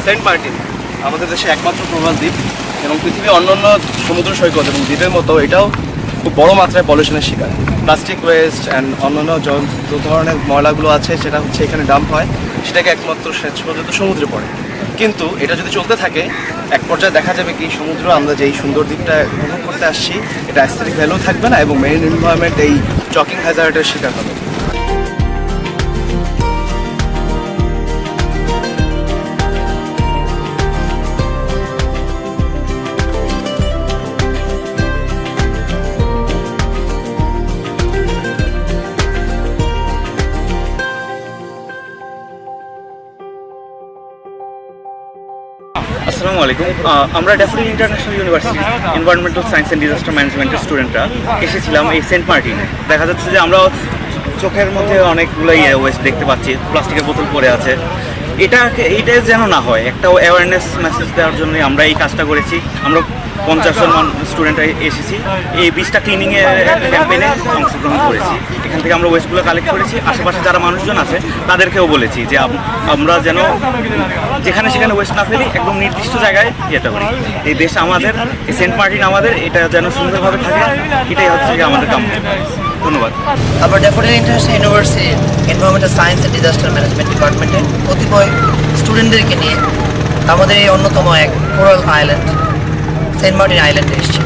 Saint Martin আমাদের দেশে একমাত্র প্রবাল দ্বীপ এবং পৃথিবীর অন্যান্য সমুদ্র সৈকত এবং দ্বীপের মতো এটাও খুব বড় মাত্রায় পলিউশনের শিকার। প্লাস্টিক ওয়েস্ট অ্যান্ড অন্যান্য যত ধরনের ময়লাগুলো আছে সেটা হচ্ছে এখানে ডাম্প হয়, সেটাকে একমাত্র শেষ পর্যন্ত সমুদ্রে পড়ে। কিন্তু এটা যদি চলতে থাকে এক পর্যায়ে দেখা যাবে কি সমুদ্র আমরা যেই সুন্দর দ্বীপটা উপভোগ করতে আসছি এটা অ্যাস্থেটিক ভ্যালু থাকবে না এবং মেরিন এনভায়রনমেন্ট এই চকিং হ্যাজার্ডের শিকার হবে। আসসালামু আলাইকুম। আমরা daffodil international university environmental science and disaster ম্যানেজমেন্টের স্টুডেন্টরা এসেছিলাম এই সেন্ট মার্টিনে। দেখা যাচ্ছে যে আমরা চোখের মধ্যে অনেকগুলোই ওয়েস্ট দেখতে পাচ্ছি, প্লাস্টিকের বোতল পড়ে আছে। এটা যেন না হয়, একটা অ্যাওয়ারনেস মেসেজ দেওয়ার জন্য আমরা এই কাজটা করেছি। আমরা 50 জন স্টুডেন্ট এসেছি, এই বিচটা ক্লিনিংয়ের ক্যাম্পেইনে অংশগ্রহণ করেছি। এখান থেকে আমরা ওয়েস্টগুলো কালেক্ট করেছি, আশেপাশে যারা মানুষজন আছে তাদেরকেও বলেছি যে আমরা যেন যেখানে সেখানে ওয়েস্ট না ফেলি, একদম নির্দিষ্ট জায়গায় যেতে করি। এই দেশ আমাদের, এই সেন্ট মার্টিন আমাদের, এটা যেন সুন্দরভাবে থাকে, এটাই হচ্ছে যে আমাদের কাম্য। ধন্যবাদ। আমরা daffodil international university environmental science and disaster management ডিপার্টমেন্টের কতিপয় স্টুডেন্টদেরকে নিয়ে আমাদের এই অন্যতম এক কোরাল আইল্যান্ড সেন্ট মার্টিন আইল্যান্ডে এসেছি।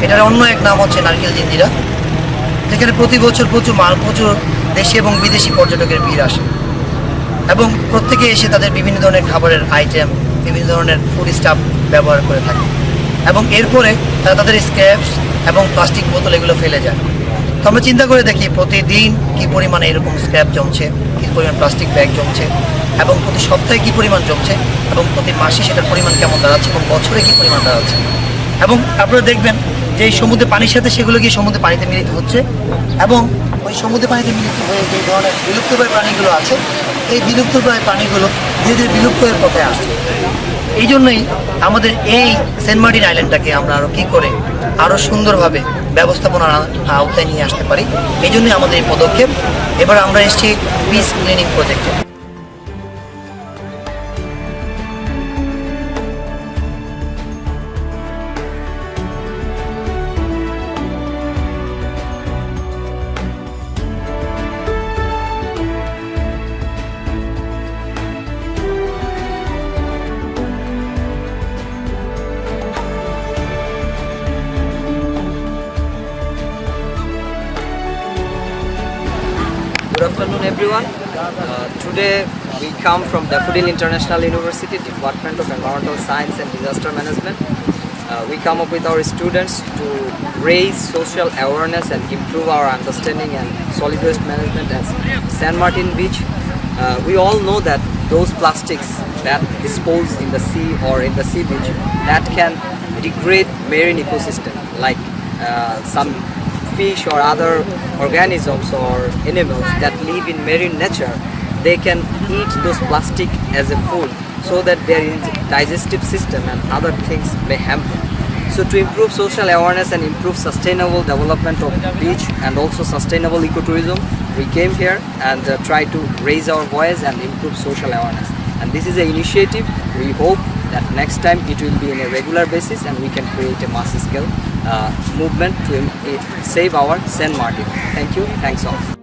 এটার অন্য এক নাম হচ্ছে নারকেল জিঞ্জিরা, যেখানে প্রতি বছর প্রচুর দেশি এবং বিদেশি পর্যটকের ভিড় আসে এবং প্রত্যেকে এসে তাদের বিভিন্ন ধরনের খাবারের আইটেম, বিভিন্ন ধরনের ফুড স্টাফ ব্যবহার করে থাকে এবং এরপরে তারা তাদের স্ক্র্যাপস এবং প্লাস্টিক বোতল এগুলো ফেলে যায়। তো আমরা চিন্তা করে দেখি প্রতিদিন কী পরিমাণে এরকম স্ক্র্যাপ জমছে, কী পরিমাণ প্লাস্টিক ব্যাগ জমছে এবং প্রতি সপ্তাহে কী পরিমাণ জমছে এবং প্রতি মাসে সেটার পরিমাণ কেমন দাঁড়াচ্ছে এবং বছরে কী পরিমাণ দাঁড়াচ্ছে। এবং আপনারা দেখবেন যে এই সমুদ্রের পানির সাথে সেগুলো গিয়ে সমুদ্রের পানিতে মিলিত হচ্ছে এবং ওই সমুদ্রের পানিতে মিলিত হয়ে যে ধরনের বিলুপ্তপ্রায় প্রাণীগুলো আছে এই বিলুপ্তপ্রায় প্রাণীগুলো ধীরে ধীরে বিলুপ্তের পথে আসছে। এই জন্যই আমাদের এই সেন্ট মার্টিন আইল্যান্ডটাকে আমরা আরও কী করে আরও সুন্দরভাবে ব্যবস্থাপনার আওতায় নিয়ে আসতে পারি, এই জন্যই আমাদের এই পদক্ষেপ। এবার আমরা এসেছি বিচ ক্লিনিং প্রজেক্টে। Good afternoon everyone. Today we come from Daffodil International University, Department of Environmental Science and Disaster Management. We come up with our students to raise social awareness and improve our understanding and solid waste management at San Martin Beach. We all know that those plastics that dispose in the sea or in the sea beach that can degrade marine ecosystem like some fish or other organisms or animals that live in marine nature. They can eat those plastic as a food so that their digestive system and other things may hamper. So to improve social awareness and improve sustainable development of beach and also sustainable ecotourism, we came here and try to raise our voice and improve social awareness. And this is an initiative. We hope that next time it will be in a regular basis and we can create a mass scale movement to save our Saint Martin. Thank you. Thanks all.